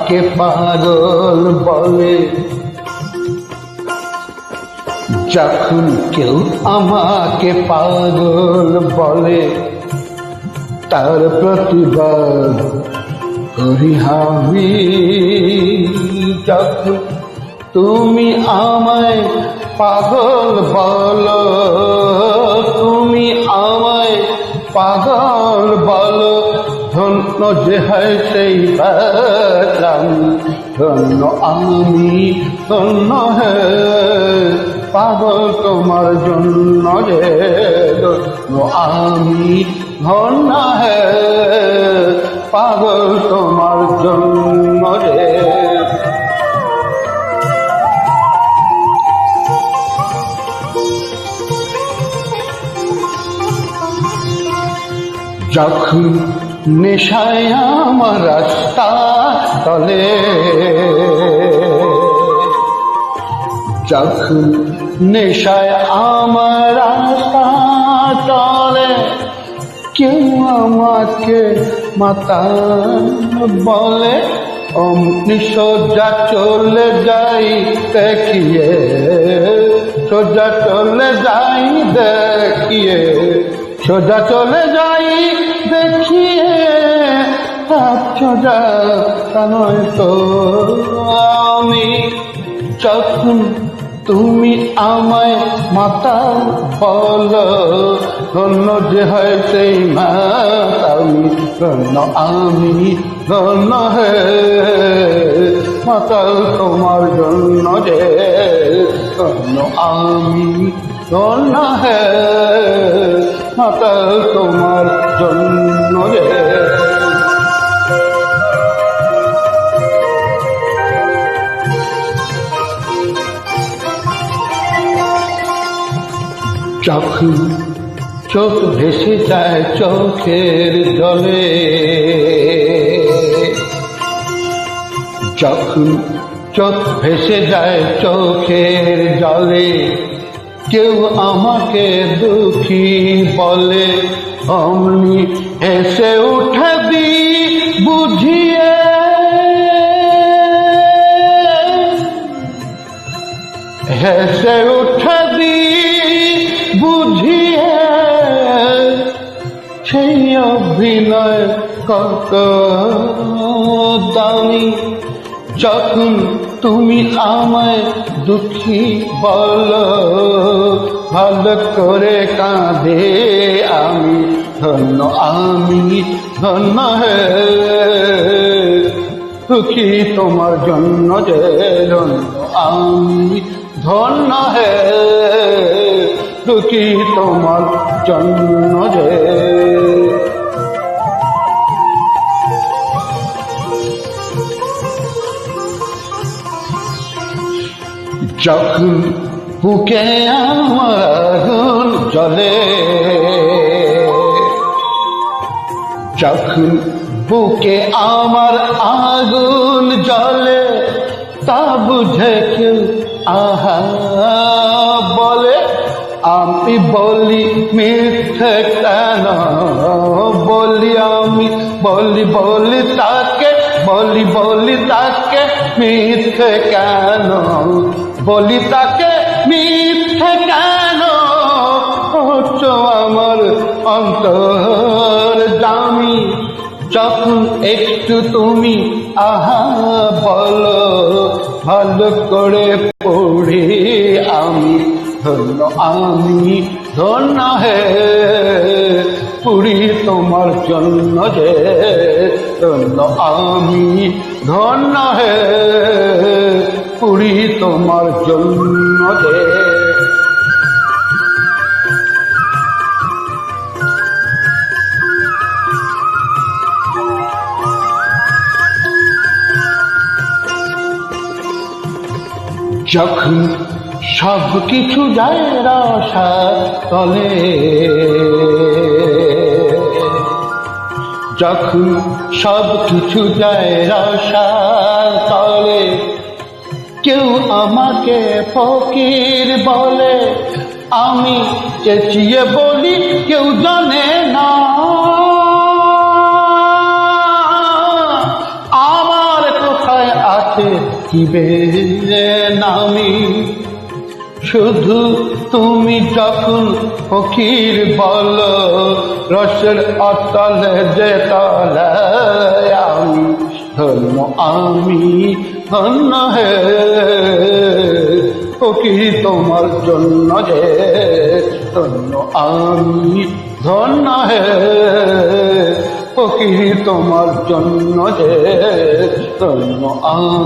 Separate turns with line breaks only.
আমাকে পাগল বলে, যখন কেউ আমাকে পাগল বলে, তার প্রতিবাদ করি আমি। যখন তুমি আমায় পাগল বলো, তুমি আমায় পাগল বলো, ধন্য যে হয় সেই পেলাম, ধন্য আমি, ধন্য হে পাগল তোমার জন্য যে, ধন্য আমি, ধন্য হে পাগল তোমার জন্য রে। যখন নেশায় আমার রাস্তা তলে, যখন নেশায় আমার রাস্তা তলে, কেউ আমাকে মাতা বলে, অমনি সোজা চলে যাই দেখিয়ে, সোজা চলে যাই দেখিয়ে, সোজা চলে যাই দেখিয়ে, সোজা নয় তো আমি। যখন তুমি আমায় মাতা বলো, ধন্য যে হয় সেই মাতামি, ধন্য আমি, ধন্য হে মাতাল তোমার জন্য যে, ধন্য আমি, ধন্য হে মাতাল তোমার জন্য যে। যখন চোখ ভেসে যায় চোখের জলে, যখন চোখ ভেসে যায় চোখের জলে, কেউ আমাকে দুঃখী বলে, অমনি হেসে উঠে দি বুঝিয়ে, হেসে উঠে দি বুঝিয়ে, সেই অভিনয় কত দামি। যখন তুমি আমায় দুঃখী বলো, ভালো করে কাঁদে আমি, ধন্য আমি, ধন্য হে দুঃখী তোমার জন্য যে, ধন্য আমি, ধন্য হে দুঃখী তোমার জন্য যে। যখন বুকে আমার আগুন জ্বলে, যখন বুকে আমার আগুন জ্বলে, তা বুঝে কেউ আহা বলে, আমি বলি মিথ্যে কেন বলি, আমি বলি বলি তাকে, বলি বলি তাকে মিথ্যে কেন বলি, তাকে মিথ্যে কেন হচ্ছ আমার অন্তর জামি। যখন একটু তুমি আহা বলো, ভালো করে পড়ি আমি, ধন্য আমি, ধন্য হে পুরি তোমার জন্য যে, ধন্য আমি, ধন্য হে পুরি তোমার জন্য যে। যখন সব কিছু যায় রসার তলে, যখন সব কিছু যায় রসার তলে, কেউ আমাকে ফকির বলে, আমি চেঁচিয়ে বলি কেউ জানে না, আমার কোথায় থাকিবে নামি শুধু তুমি যখন ফকির বল রসের অতলে যে তলে আমি ধন্য হে ফকির তোমার জন্য যে ধন্য আমি ধন্য হে ফকির তোমার জন্য যে ধন্য আমি